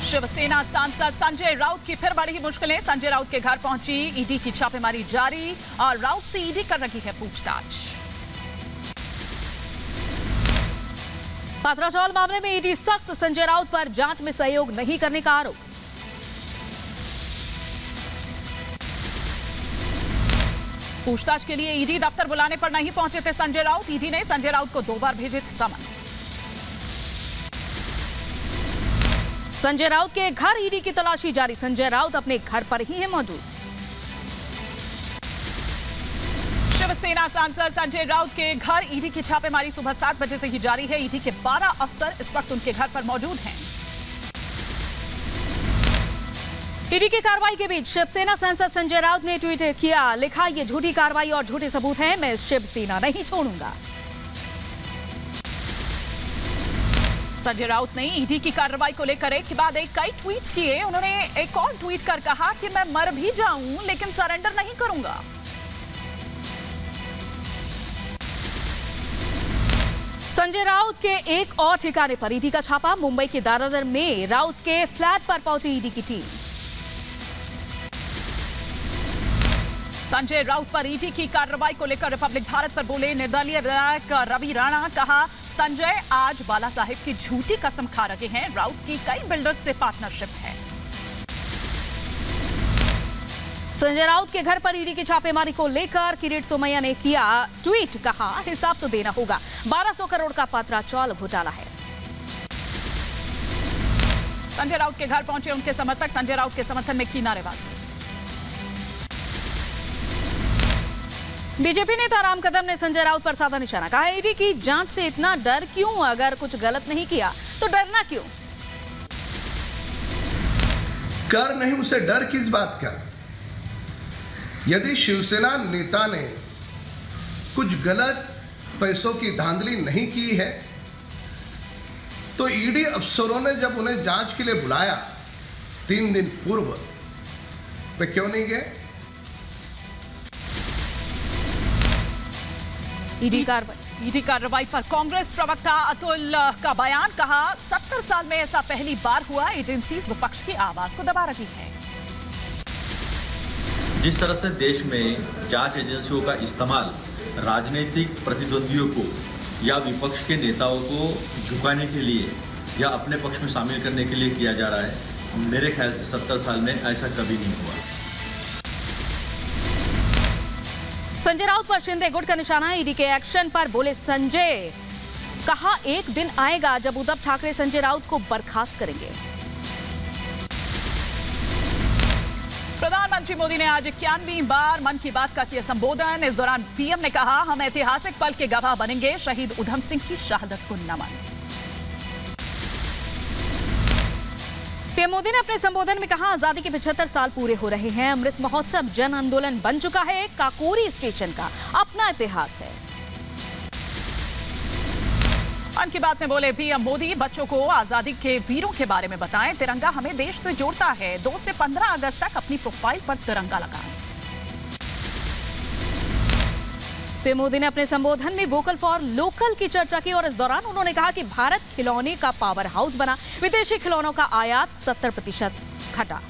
शिवसेना सांसद संजय राउत की फिर बढ़ी मुश्किलें। संजय राउत के घर पहुंची ईडी की छापेमारी जारी और राउत से ईडी कर रही है पूछताछ। पत्राचाल मामले में ईडी सख्त, संजय राउत पर जांच में सहयोग नहीं करने का आरोप। पूछताछ के लिए ईडी दफ्तर बुलाने पर नहीं पहुंचे थे संजय राउत। ईडी ने संजय राउत को 2 बार भेजे थे समन। संजय राउत के घर ईडी की तलाशी जारी। संजय राउत अपने घर पर ही है मौजूद। शिवसेना सांसद संजय राउत के घर ईडी की छापेमारी सुबह 7 बजे से ही जारी है। ईडी के 12 अफसर इस वक्त उनके घर पर मौजूद हैं। ईडी की कार्रवाई के बीच शिवसेना सांसद संजय राउत ने ट्वीट किया, लिखा ये झूठी कार्रवाई और झूठे सबूत हैं, मैं शिवसेना नहीं छोड़ूंगा। संजय राउत ने ईडी की कार्रवाई को लेकर एक के बाद एक कई ट्वीट्स किए। उन्होंने एक और ट्वीट कर कहा कि मैं मर भी जाऊं लेकिन सरेंडर नहीं करूंगा। संजय राउत के एक और ठिकाने पर ईडी का छापा। मुंबई के दादर में राउत के फ्लैट पर पहुंची ईडी की टीम। संजय राउत पर ईडी की कार्रवाई को लेकर रिपब्लिक भारत पर बोले निर्दलीय विधायक रवि राणा। कहा संजय आज बाला साहेब की झूठी कसम खा रहे हैं। राउत की कई बिल्डर्स से पार्टनरशिप है। संजय राउत के घर पर ईडी की छापेमारी को लेकर किरीट सोमैया ने किया ट्वीट, कहा हिसाब तो देना होगा, 1200 करोड़ का पत्राचाल घोटाला है। संजय राउत के घर पहुंचे उनके समर्थक। संजय राउत के समर्थन में की नारेबाजी। बीजेपी नेता राम कदम ने संजय राउत पर साधा निशाना। कहा ईडी की जांच से इतना डर क्यों? अगर कुछ गलत नहीं किया तो डरना क्यों? कर नहीं उसे डर किस बात का? यदि शिवसेना नेता ने कुछ गलत पैसों की धांधली नहीं की है तो ईडी अफसरों ने जब उन्हें जांच के लिए बुलाया 3 दिन पूर्व, वे क्यों नहीं गए? ईडी कार्रवाई पर कांग्रेस प्रवक्ता अतुल का बयान। कहा 70 साल में ऐसा पहली बार हुआ। एजेंसीज विपक्ष की आवाज को दबा रही है। जिस तरह से देश में जांच एजेंसियों का इस्तेमाल राजनीतिक प्रतिद्वंदियों को या विपक्ष के नेताओं को झुकाने के लिए या अपने पक्ष में शामिल करने के लिए किया जा रहा है, मेरे ख्याल से 70 साल में ऐसा कभी नहीं हुआ। संजय राउत पर शिंदे गुट का निशाना। ईडी के एक्शन पर बोले संजय, कहा एक दिन आएगा जब उद्धव ठाकरे संजय राउत को बर्खास्त करेंगे। प्रधानमंत्री मोदी ने आज 91वीं बार मन की बात का किया संबोधन। इस दौरान पीएम ने कहा हम ऐतिहासिक पल के गवाह बनेंगे। शहीद उधम सिंह की शहादत को नमन। पीएम मोदी ने अपने संबोधन में कहा आजादी के 75 साल पूरे हो रहे हैं। अमृत महोत्सव जन आंदोलन बन चुका है। काकोरी स्टेशन का अपना इतिहास है। मन की बात में बोले पीएम मोदी, बच्चों को आजादी के वीरों के बारे में बताएं। तिरंगा हमें देश से जोड़ता है। 2 से 15 अगस्त तक अपनी प्रोफाइल पर तिरंगा लगाएं। पीएम मोदी ने अपने संबोधन में वोकल फॉर लोकल की चर्चा की और इस दौरान उन्होंने कहा कि भारत खिलौने का पावर हाउस बना। विदेशी खिलौनों का आयात 70% घटा।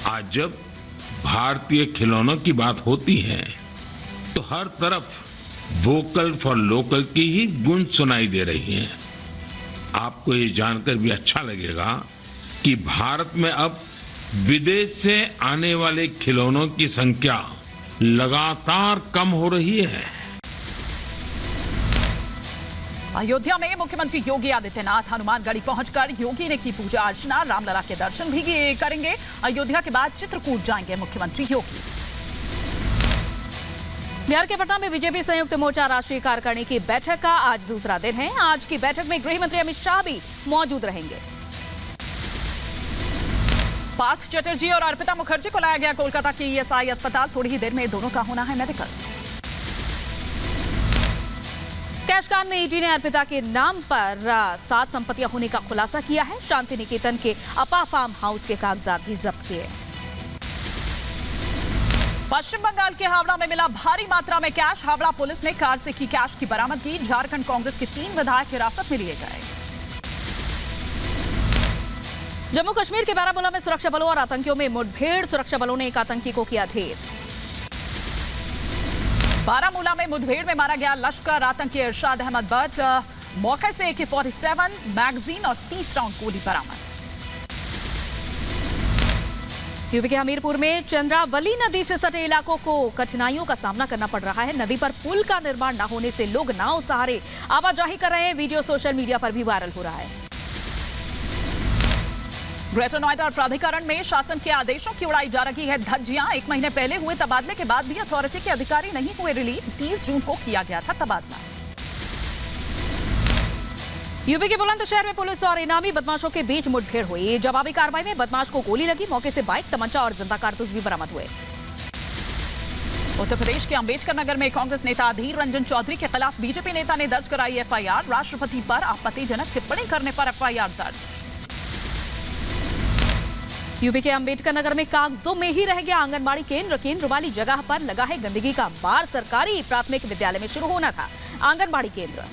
आज जब भारतीय खिलौनों की बात होती है तो हर तरफ वोकल फॉर लोकल की ही गूंज सुनाई दे रही है। आपको ये जानकर भी अच्छा लगेगा कि भारत में अब विदेश से आने वाले खिलौनों की संख्या लगातार कम हो रही है। अयोध्या में मुख्यमंत्री योगी आदित्यनाथ हनुमानगढ़ी पहुंचकर योगी ने की पूजा अर्चना। रामलला के दर्शन भी करेंगे। अयोध्या के बाद चित्रकूट जाएंगे मुख्यमंत्री योगी। बिहार के पटना में बीजेपी संयुक्त मोर्चा राष्ट्रीय कार्यकारिणी की बैठक का आज दूसरा दिन है। आज की बैठक में गृह मंत्री अमित शाह भी मौजूद रहेंगे। पार्थ चटर्जी और अर्पिता मुखर्जी को लाया गया कोलकाता के ईएसआई अस्पताल। थोड़ी ही देर में दोनों का होना है मेडिकल। कैशकांड में ईडी ने अर्पिता के नाम पर 7 संपत्तियां होने का खुलासा किया है। शांति निकेतन के अपा फार्म हाउस के कागजात भी जब्त किए। पश्चिम बंगाल के हावड़ा में मिला भारी मात्रा में कैश। हावड़ा पुलिस ने कार से की कैश की बरामदगी। झारखंड कांग्रेस के 3 विधायक हिरासत में लिए गए। जम्मू कश्मीर के बारामूला में सुरक्षा बलों और आतंकियों में मुठभेड़। सुरक्षा बलों ने एक आतंकी को किया ढेर। बारामूला में मुठभेड़ में मारा गया लश्कर आतंकी इरशाद अहमद भट्ट। मौके से AK-47 मैगजीन और 30 राउंड गोली बरामद। यूपी के हमीरपुर में चंद्रावली नदी से सटे इलाकों को कठिनाइयों का सामना करना पड़ रहा है। नदी पर पुल का निर्माण न होने से लोग नाव सहारे आवाजाही कर रहे हैं। वीडियो सोशल मीडिया पर भी वायरल हो रहा है। ग्रेटर नोएडा प्राधिकरण में शासन के आदेशों की उड़ाई जा रही है धज्जियां। 1 महीने पहले हुए तबादले के बाद भी अथॉरिटी के अधिकारी नहीं हुए रिलीव। 30 जून को किया गया था तबादला। यूपी के बुलंदशहर में पुलिस और इनामी बदमाशों के बीच मुठभेड़ हुई। जवाबी कार्रवाई में बदमाश को गोली लगी। मौके से बाइक, तमंचा और जिंदा कारतूस भी बरामद हुए। उत्तर प्रदेश के अंबेडकर नगर में कांग्रेस नेता अधीर रंजन चौधरी के खिलाफ बीजेपी नेता ने दर्ज कराई FIR। राष्ट्रपति पर आपत्तिजनक टिप्पणी करने पर FIR दर्ज। यूपी के अंबेडकर नगर में कागजों में ही रह गया आंगनबाड़ी केंद्र। केंद्र वाली जगह पर लगा है गंदगी का बार। सरकारी प्राथमिक विद्यालय में शुरू होना था आंगनबाड़ी केंद्र।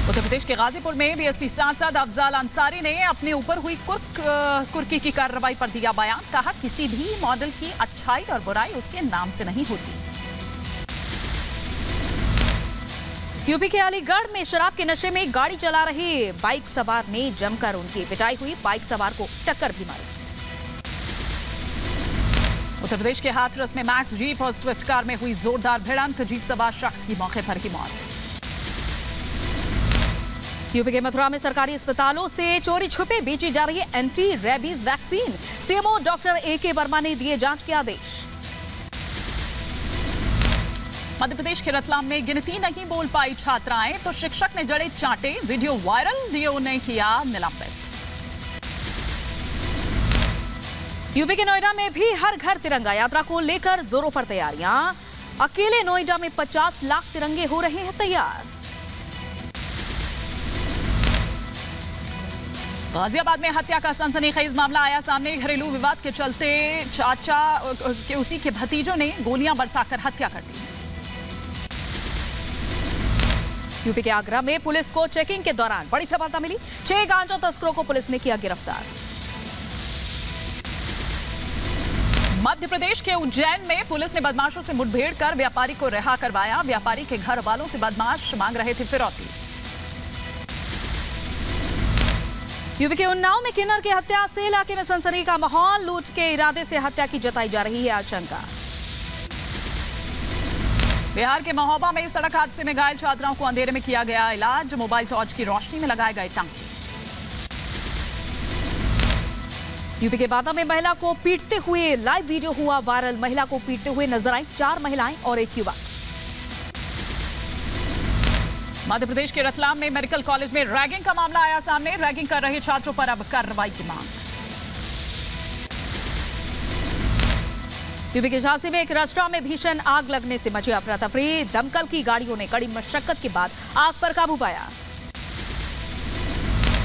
उत्तर प्रदेश के गाजीपुर में बीएसपी सांसद अफजाल अंसारी ने अपने ऊपर हुई कुर्की की कार्रवाई पर दिया बयान। कहा, किसी भी मॉडल की अच्छाई और बुराई उसके नाम से नहीं होती। यूपी के अलीगढ़ में शराब के नशे में गाड़ी चला रहे बाइक सवार ने जमकर उनकी पिटाई हुई। बाइक सवार को टक्कर भी मारी। उत्तर प्रदेश के हाथरस में मैक्स जीप और स्विफ्ट कार में हुई जोरदार भिड़ंत। जीप सवार शख्स की मौके पर ही मौत। यूपी के मथुरा में सरकारी अस्पतालों से चोरी छुपे बेची जा रही है anti rabies vaccine. CMO doctor AK Verma ने दिए जांच के आदेश। मध्य प्रदेश के रतलाम में गिनती नहीं बोल पाई छात्राएं तो शिक्षक ने जड़े चांटे। वीडियो वायरल, डीओ ने किया निलंबित। यूपी के नोएडा में भी हर घर तिरंगा यात्रा को लेकर जोरों पर तैयारियां। अकेले नोएडा में 50 लाख तिरंगे हो रहे हैं तैयार। गाजियाबाद में हत्या का सनसनीखेज मामला आया सामने। घरेलू विवाद के चलते चाचा के उसी के भतीजों ने गोलियां बरसाकर हत्या कर दी। यूपी के आगरा में पुलिस को चेकिंग के दौरान बड़ी सफलता मिली। 6 गांजा तस्करों को पुलिस ने किया गिरफ्तार। मध्य प्रदेश के उज्जैन में पुलिस ने बदमाशों से मुठभेड़ कर व्यापारी को रिहा करवाया। व्यापारी के घर वालों से बदमाश मांग रहे थे फिरौती। यूपी के उन्नाव में किन्नर की हत्या से इलाके में सनसनी का माहौल। लूट के इरादे से हत्या की जताई जा रही है आशंका। बिहार के महोबा में सड़क हादसे में घायल छात्राओं को अंधेरे में किया गया इलाज। मोबाइल टॉर्च की रोशनी में लगाए गए टांके। यूपी के बांदा में महिला को पीटते हुए लाइव वीडियो हुआ वायरल। महिला को पीटते हुए नजर आई 4 महिलाएं और एक युवक। मध्य प्रदेश के रतलाम में मेडिकल कॉलेज में रैगिंग का मामला आया सामने। रैगिंग कर रहे छात्रों पर अब कार्रवाई की मांग। यूपी के झांसी में एक रेस्टोरेंट में भीषण आग लगने से मची अफरा तफरी। दमकल की गाड़ियों ने कड़ी मशक्कत के बाद आग पर काबू पाया।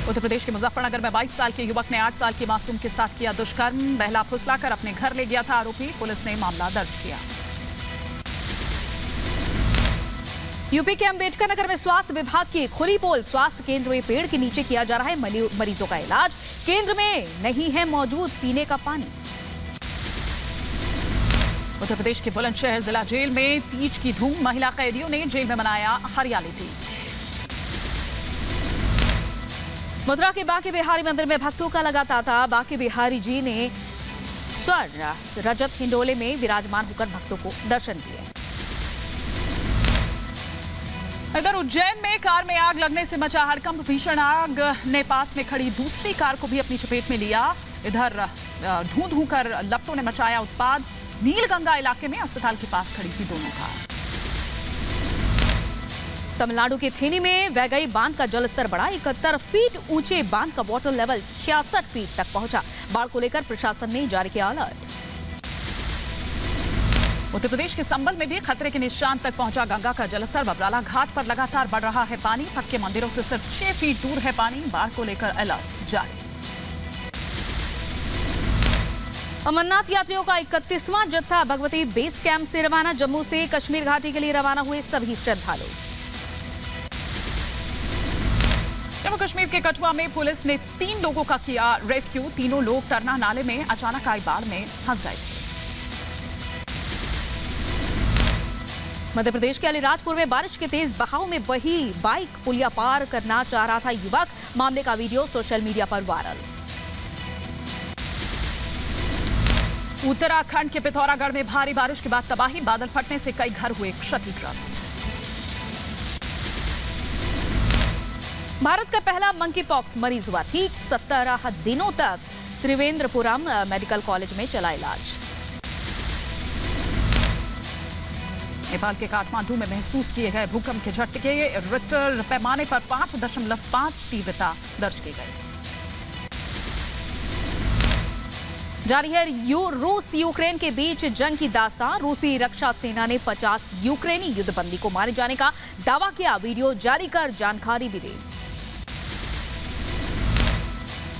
उत्तर प्रदेश के मुजफ्फरनगर में 22 साल के युवक ने 8 साल की मासूम के साथ किया दुष्कर्म। बहला फुसलाकर अपने घर ले गया था आरोपी। पुलिस ने मामला दर्ज किया। यूपी के अंबेडकर नगर में स्वास्थ्य विभाग की खुली पोल। स्वास्थ्य केंद्र में पेड़ के नीचे किया जा रहा है मरीजों का इलाज। केंद्र में नहीं है मौजूद पीने का पानी। उत्तर प्रदेश के बुलंदशहर जिला जेल में तीज की धूम। महिला कैदियों ने जेल में मनाया हरियाली तीज। मथुरा के बांके बिहारी मंदिर में भक्तों का लगा तांता। बांके बिहारी जी ने स्वर्ण रजत हिंडोले में विराजमान होकर भक्तों को दर्शन दिए। इधर उज्जैन में कार में आग लगने से मचा हड़कंप। भीषण आग ने पास में खड़ी दूसरी कार को भी अपनी चपेट में लिया। इधर धूं कर लपटों ने मचाया उत्पाद। नीलगंगा इलाके में अस्पताल के पास खड़ी थी दोनों कार। तमिलनाडु के थेनी में वैगई बांध का जलस्तर बढ़ा। 71 फीट ऊंचे बांध का वाटर लेवल 66 फीट तक पहुंचा। बाढ़ को लेकर प्रशासन ने जारी किया अलर्ट। उत्तर प्रदेश के संबल में भी खतरे के निशान तक पहुंचा गंगा का जलस्तर। बबराला घाट पर लगातार बढ़ रहा है पानी। पक्के मंदिरों से सिर्फ 6 फीट दूर है पानी। बाढ़ को लेकर अलर्ट जारी। अमरनाथ यात्रियों का 31वां जत्था भगवती बेस कैंप से रवाना। जम्मू से कश्मीर घाटी के लिए रवाना हुए सभी श्रद्धालु। जम्मू कश्मीर के कठुआ में पुलिस ने 3 लोगों का किया रेस्क्यू। तीनों लोग तरना नाले में अचानक आई बाढ़ में फंस गए थे। मध्य प्रदेश के अलीराजपुर में बारिश के तेज बहाव में बही बाइक पुलिया पार करना चाह रहा था युवक। मामले का वीडियो सोशल मीडिया पर वायरल। उत्तराखंड के पिथौरागढ़ में भारी बारिश के बाद तबाही। बादल फटने से कई घर हुए क्षतिग्रस्त। भारत का पहला मंकी पॉक्स मरीज हुआ ठीक। 17 दिनों तक त्रिवेंद्रपुरम मेडिकल कॉलेज में चला इलाज। नेपाल के काठमांडू में महसूस किए गए भूकंप के झटके। रिक्टर पैमाने पर 5.5 तीव्रता दर्ज की गई। जारी है रूस यूक्रेन के बीच जंग की दास्तां। रूसी रक्षा सेना ने 50 यूक्रेनी युद्धबंदी को मारे जाने का दावा किया। वीडियो जारी कर जानकारी भी दी।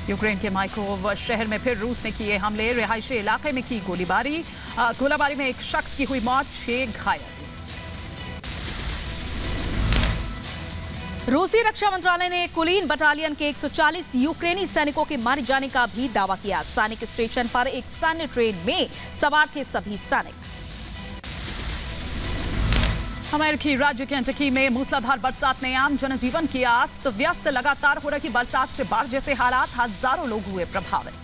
यूक्रेन के माइकोव शहर में फिर रूस ने किए हमले। रिहायशी इलाके में की गोलीबारी। गोलाबारी में एक शख्स की हुई मौत, 6 घायल। रूसी रक्षा मंत्रालय ने कुलीन बटालियन के 140 यूक्रेनी सैनिकों के मारे जाने का भी दावा किया। सैनिक स्टेशन पर एक सैन्य ट्रेन में सवार थे सभी सैनिक। अमेरिकी राज्य केंटकी में मूसलाधार बरसात ने आम जनजीवन किया अस्त व्यस्त। लगातार हो रही बरसात से बाढ़ जैसे हालात, हजारों लोग हुए प्रभावित।